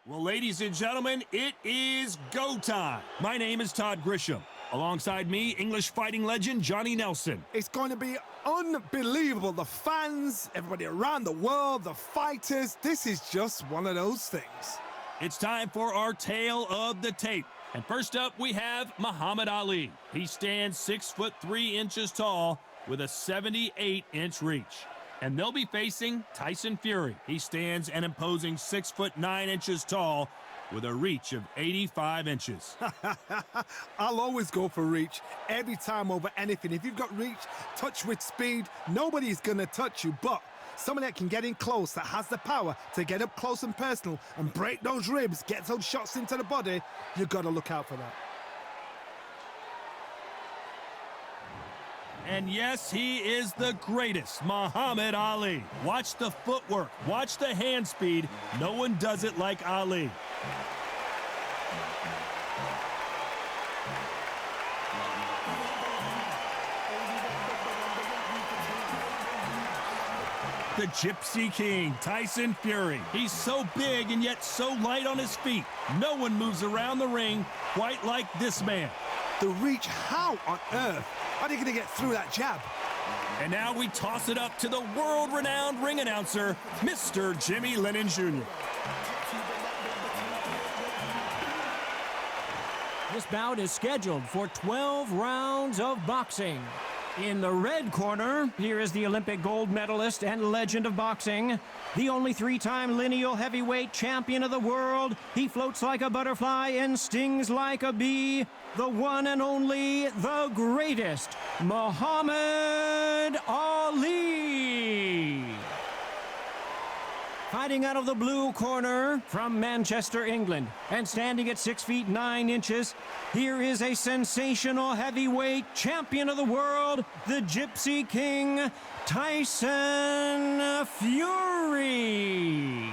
Well, ladies and gentlemen, it is go time. My name is Todd Grisham. Alongside me, English fighting legend Johnny Nelson. It's going to be unbelievable. The fans, everybody around the world, the fighters. This is just one of those things. It's time for our tale of the tape. And first up, we have Muhammad Ali. He stands 6'3" tall with a 78-inch reach. And they'll be facing Tyson Fury. He stands an imposing 6'9" tall with a reach of 85 inches. I'll always go for reach every time over anything. If you've got reach, touch with speed, nobody's going to touch you. But someone that can get in close, that has the power to get up close and personal and break those ribs, get those shots into the body, you've got to look out for that. And yes, he is the greatest, Muhammad Ali. Watch the footwork, watch the hand speed. No one does it like Ali. The Gypsy King, Tyson Fury. He's so big and yet so light on his feet. No one moves around the ring quite like this man. The reach, how on earth are they going to get through that jab? And now we toss it up to the world-renowned ring announcer, Mr. Jimmy Lennon Jr. This bout is scheduled for 12 rounds of boxing. In the red corner, here is the Olympic gold medalist and legend of boxing, the only three-time lineal heavyweight champion of the world. He floats like a butterfly and stings like a bee. The one and only, the greatest, Muhammad Ali. Fighting out of the blue corner from Manchester, England, and standing at 6'9", here is a sensational heavyweight champion of the world, the Gypsy King, Tyson Fury.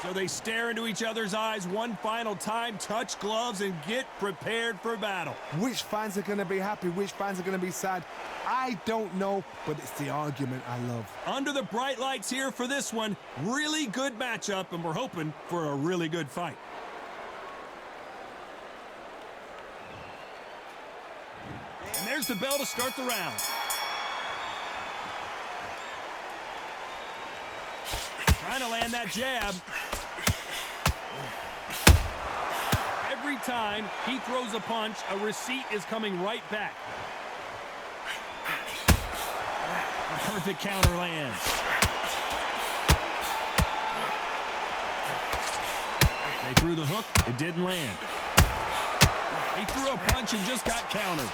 So they stare into each other's eyes one final time, touch gloves, and get prepared for battle. Which fans are going to be happy? Which fans are going to be sad? I don't know, but it's the argument I love. Under the bright lights here for this one, really good matchup, and we're hoping for a really good fight. And there's the bell to start the round. Trying to land that jab. Every time he throws a punch, a receipt is coming right back. A perfect counter lands. They threw the hook, it didn't land. He threw a punch and just got countered.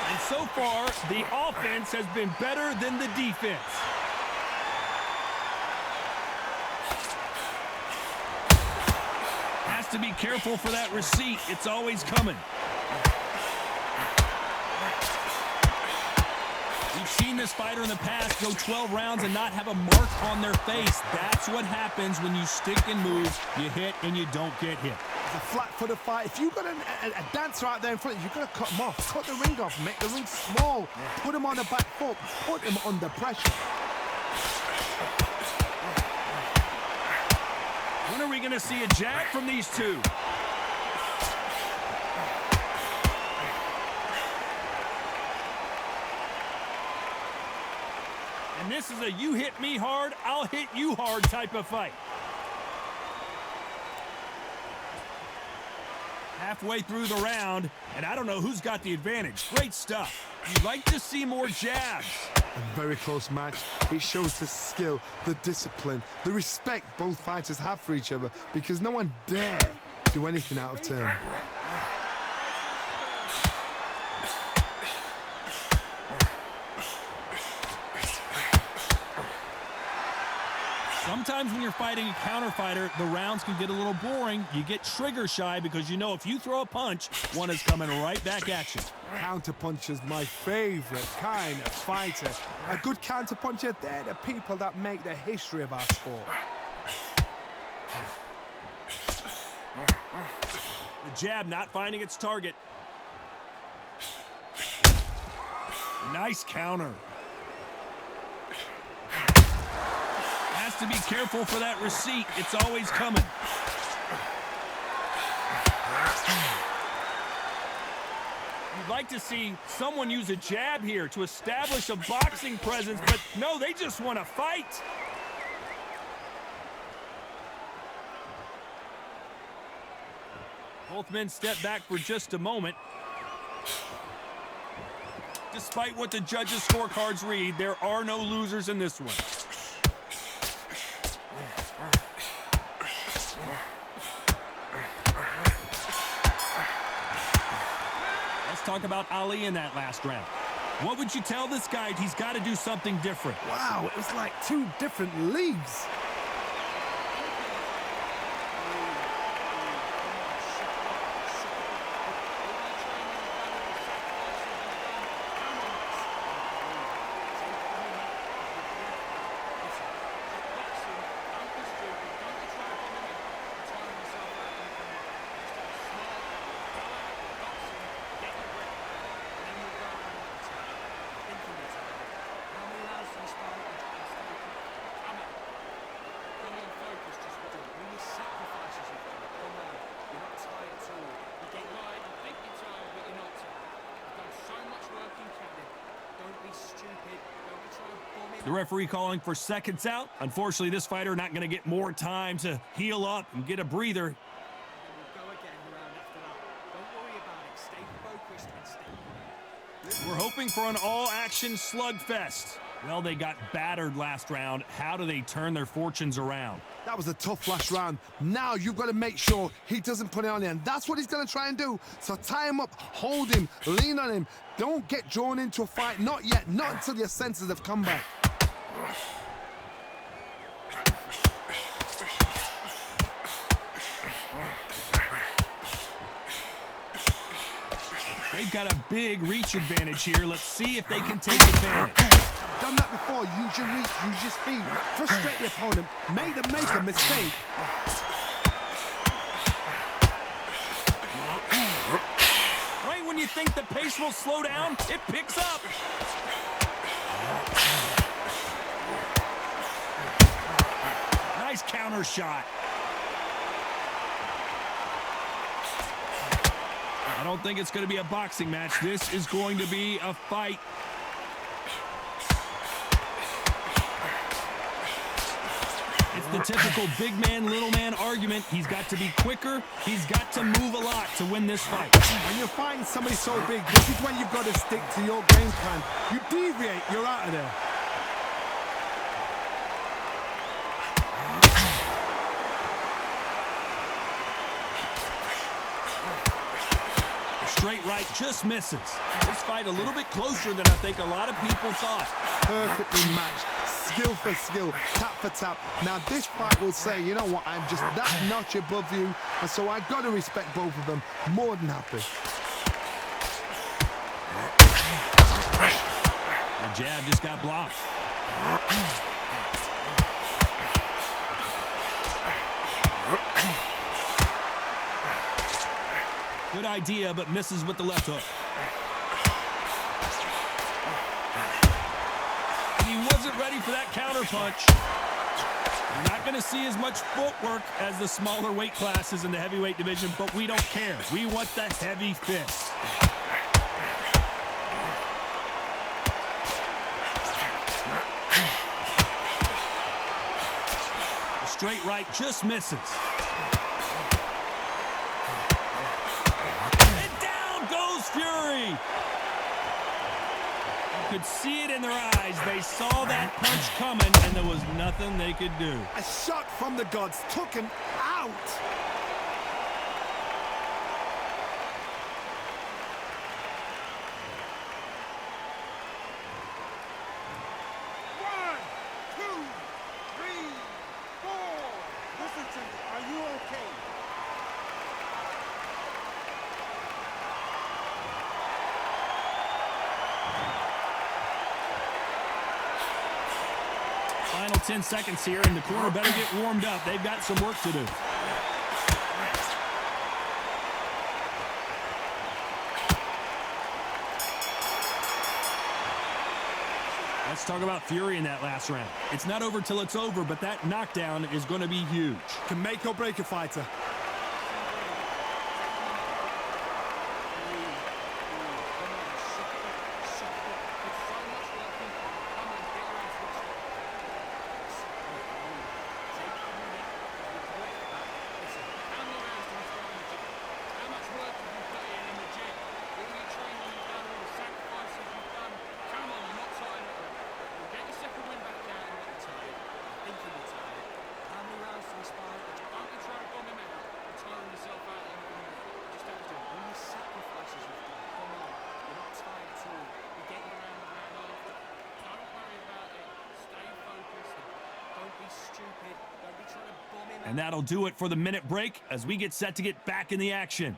And so far, the offense has been better than the defense. Has to be careful for that receipt. It's always coming. We've seen this fighter in the past go 12 rounds and not have a mark on their face. That's what happens when you stick and move, you hit and you don't get hit. It's a flat-footed fight. If you've got a dancer out there in front of you, you've got to cut him off. Cut the ring off, make the ring small. Put him on the back foot. Put him under pressure. When are we going to see a jab from these two? And this is a you hit me hard, I'll hit you hard type of fight. Halfway through the round, and I don't know who's got the advantage. Great stuff. You'd like to see more jabs. A very close match. It shows the skill, the discipline, the respect both fighters have for each other, because no one dare do anything out of turn. Sometimes when you're fighting a counter fighter, the rounds can get a little boring. You get trigger shy because you know if you throw a punch, one is coming right back at you. Counter punchers, my favorite kind of fighter. A good counter puncher, they're the people that make the history of our sport. The jab not finding its target. Nice counter. Has has to be careful for that receipt. It's always coming. You'd like to see someone use a jab here to establish a boxing presence, but no, they just want to fight. Both men step back for just a moment. Despite what the judges' scorecards read, there are no losers in this one. Let's talk about Ali in that last round. What would you tell this guy? He's got to do something different. Wow, it was like two different leagues. The referee calling for seconds out. Unfortunately, this fighter not going to get more time to heal up and get a breather. We're hoping for an all-action slugfest. Well, they got battered last round. How do they turn their fortunes around? That was a tough last round. Now you've got to make sure he doesn't put it on you, and that's what he's going to try and do. So tie him up, hold him, lean on him. Don't get drawn into a fight. Not yet. Not until your senses have come back. They've got a big reach advantage here. Let's see if they can take advantage. Done that before. Use your reach, use your speed. Frustrate the opponent. Make them make a mistake. Right when you think the pace will slow down, it picks up. Nice counter shot. I don't think it's going to be a boxing match. This is going to be a fight. It's the typical big man, little man argument. He's got to be quicker. He's got to move a lot to win this fight. When you're fighting somebody so big, this is when you've got to stick to your game plan. You deviate, you're out of there. Straight right just misses. This fight a little bit closer than I think a lot of people thought. Perfectly matched. Skill for skill, tap for tap. Now this fight will say, you know what, I'm just that notch above you, and so I've got to respect both of them. More than happy. The jab just got blocked. Good idea, but misses with the left hook. And he wasn't ready for that counter punch. You're not going to see as much footwork as the smaller weight classes in the heavyweight division, but we don't care. We want the heavy fist. The straight right just misses. Fury. You could see it in their eyes. They saw that punch coming, and there was nothing they could do. A shot from the gods took him out. One, two, three, four. Listen to me. Are you okay? Final 10 seconds here, and the corner better get warmed up. They've got some work to do. Let's talk about fury in that last round. It's not over till it's over, but that knockdown is going to be huge. Can make or break a fighter. And that'll do it for the minute break as we get set to get back in the action.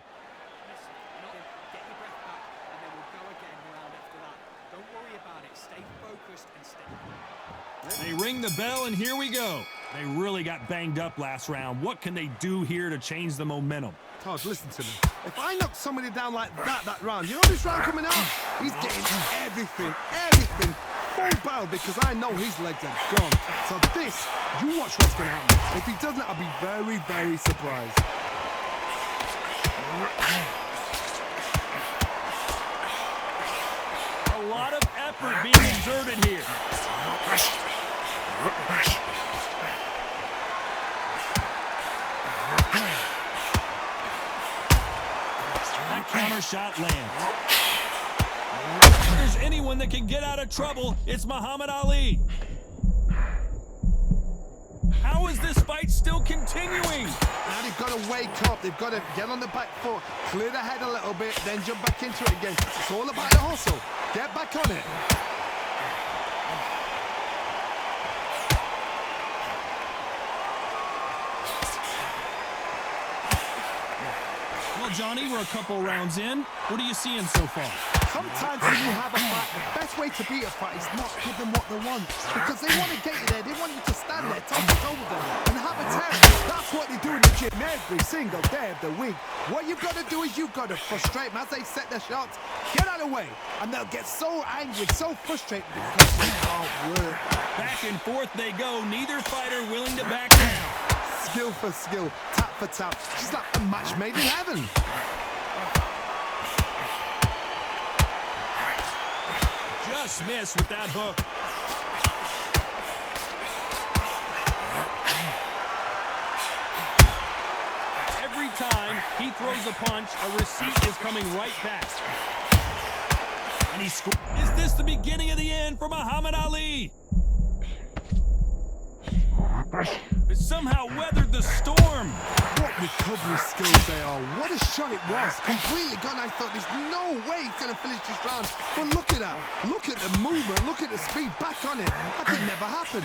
They ring the bell, and here we go. They really got banged up last round. What can they do here to change the momentum? Todd, listen to me. If I knock somebody down like that round, you know this round coming out? He's getting everything, full barrel, because I know his legs are gone. So this, you watch what's going to happen. If he doesn't, I'll be very, very surprised. A lot of effort being exerted here. That counter shot lands. If there's anyone that can get out of trouble, it's Muhammad Ali. How is this fight still continuing? Now they've got to wake up. They've got to get on the back foot, clear the head a little bit, then jump back into it again. It's all about the hustle. Get back on it. Well, Johnny, we're a couple rounds in. What are you seeing so far? Sometimes when you have a fight, the best way to beat a fight is not give them what they want. Because they want to get you there. They want you to stand there, toe to toe with them, and have a test. That's what they do in the gym every single day of the week. What you've got to do is you've got to frustrate them as they set their shots. Get out of the way. And they'll get so angry, so frustrated because they can't work. Back and forth they go. Neither fighter willing to back down. Skill for skill, tap for tap. Just like a match made in heaven. Just missed with that hook. Every time he throws a punch, a receipt is coming right back. And he scores. Is this the beginning of the end for Muhammad Ali? It somehow weathered the storm. What recovery skills they are. What a shot it was. Completely gone. I thought there's no way he's going to finish this round. But look at that. Look at the movement. Look at the speed. Back on it. That could never happen.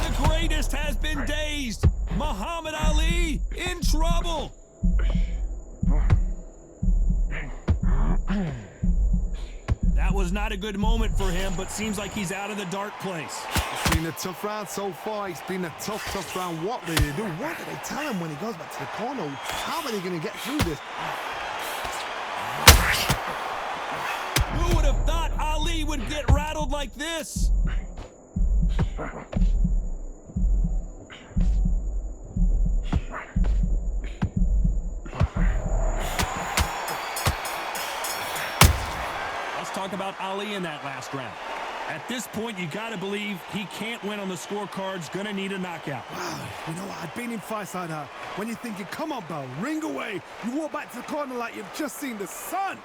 The greatest has been dazed. Muhammad Ali in trouble. That was not a good moment for him, but seems like he's out of the dark place. It's been a tough round so far. It's been a tough round. What do they do? What do they tell him when he goes back to the corner? How are they going to get through this? Who would have thought Ali would get rattled like this? Talk about Ali in that last round. At this point, you got to believe he can't win on the scorecards. Gonna need a knockout. Wow, you know what? I've been in fights like that. When you're thinking, come on, Bell, ring away. You walk back to the corner like you've just seen the sun.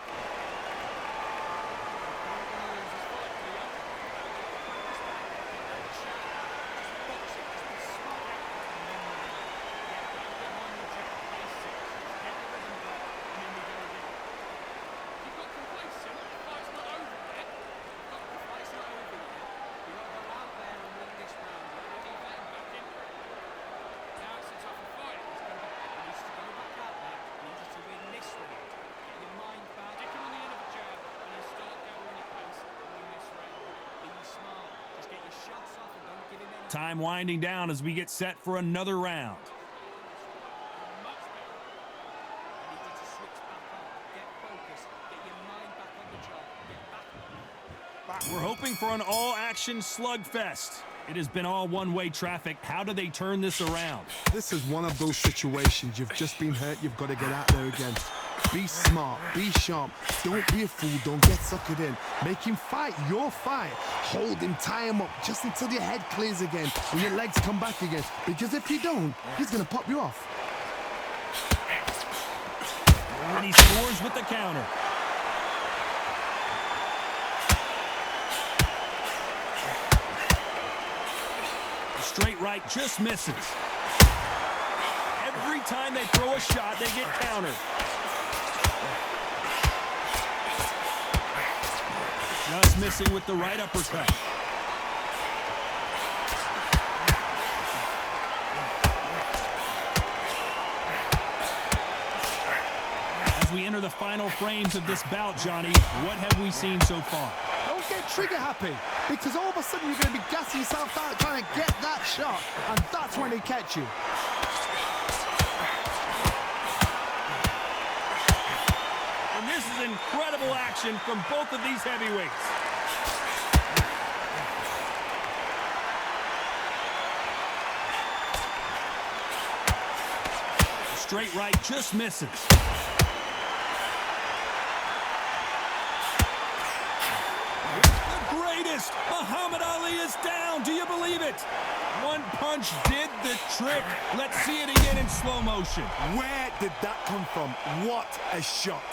Time winding down as we get set for another round. We're hoping for an all-action slugfest. It has been all one-way traffic. How do they turn this around? This is one of those situations. You've just been hurt. You've got to get out there again. Be smart. Be sharp. Don't be a fool. Don't get suckered in. Make him fight your fight. Hold him. Tie him up just until your head clears again and your legs come back again. Because if you don't, he's going to pop you off. And he scores with the counter. Straight right just misses. Every time they throw a shot, they get countered. Just missing with the right uppercut. As we enter the final frames of this bout, Johnny, what have we seen so far? Don't get trigger happy, because all of a sudden you're going to be gassing yourself out trying to get that shot, and that's when they catch you. And this is incredible action from both of these heavyweights. Straight right just misses. Muhammad Ali is down. Do you believe it? One punch did the trick. Let's see it again in slow motion. Where did that come from? What a shot.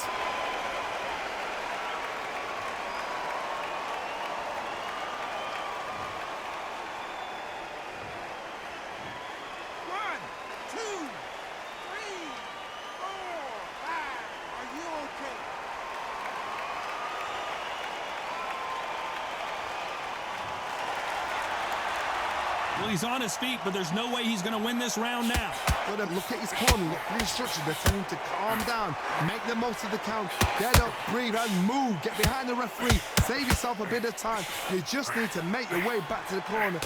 Well, he's on his feet, but there's no way he's going to win this round now. Got to look at his corner, look for the instructions. They're telling him to calm down, make the most of the count, get up, breathe, and move. Get behind the referee, save yourself a bit of time. You just need to make your way back to the corner.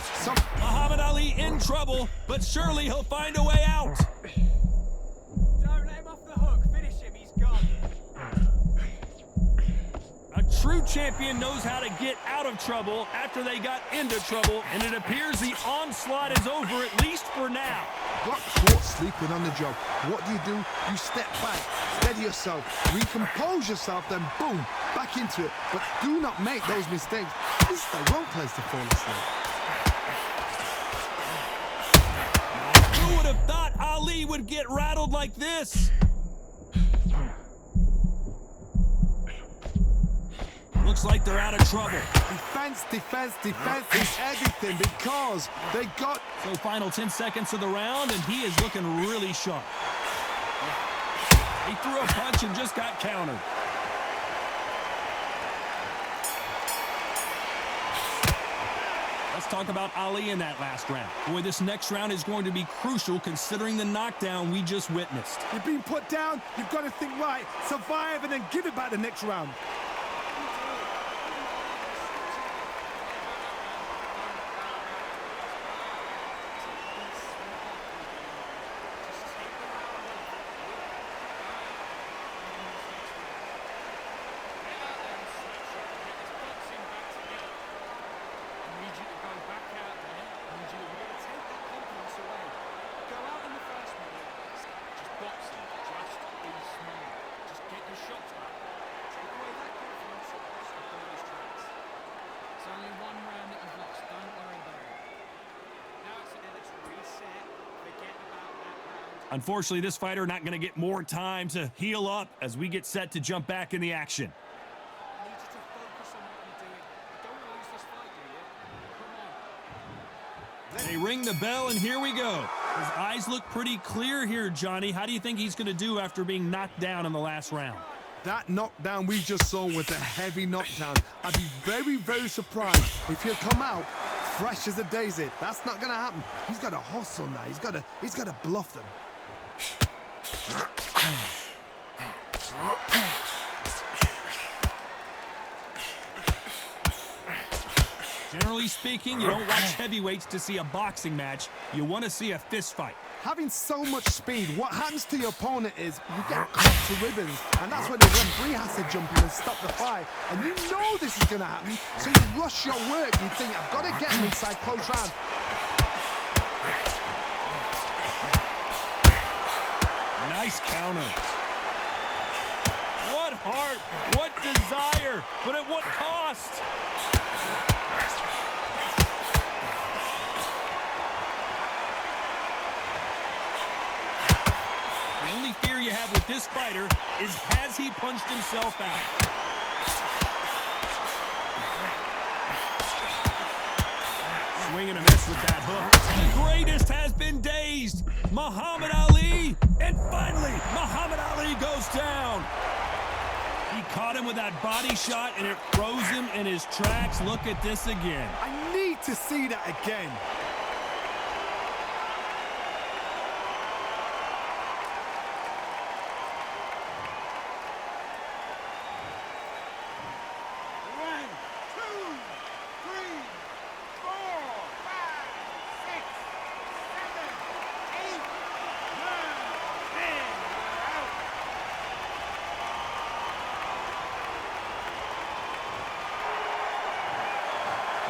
Muhammad Ali in trouble, but surely he'll find a way out. Don't let him off the hook. Finish him. He's gone. A true champion knows how to get out of trouble after they got into trouble, and it appears the onslaught is over, at least for now. Got caught sleeping on the job. What do? You step back, steady yourself, recompose yourself, then boom, back into it. But do not make those mistakes. This is the wrong place to fall asleep. Who would have thought Ali would get rattled like this? Looks like they're out of trouble. Defense is everything because they got... So final 10 seconds of the round, and he is looking really sharp. He threw a punch and just got countered. Let's talk about Ali in that last round. Boy, this next round is going to be crucial considering the knockdown we just witnessed. You've been put down, you've got to think right, survive, and then give it back the next round. Unfortunately, this fighter not going to get more time to heal up as we get set to jump back in the action. I need you to focus on what you're doing. Don't lose this fight, do you? Come on. They ring the bell, and here we go. His eyes look pretty clear here, Johnny. How do you think he's going to do after being knocked down in the last round? That knockdown we just saw was a heavy knockdown. I'd be very, very surprised if he'll come out fresh as a daisy. That's not going to happen. He's got to hustle now. He's got to bluff them. Generally speaking, you don't watch heavyweights to see a boxing match. You want to see a fist fight. Having so much speed, what happens to your opponent is you get cut to ribbons, and that's when the referee has to jump in and stop the fight. And you know this is going to happen, so you rush your work. You think, I've got to get him inside close round. Nice counter. What heart, what desire, but at what cost? The only fear you have with this fighter is, has he punched himself out? Swing and a miss with that hook. The greatest has been dazed. Muhammad Ali. And finally, Muhammad Ali goes down. He caught him with that body shot, and it froze him in his tracks. Look at this again. I need to see that again.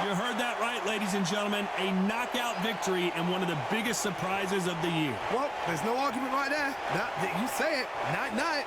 You heard that right, ladies and gentlemen. A knockout victory and one of the biggest surprises of the year. Well, there's no argument right there. You say it. Night-night.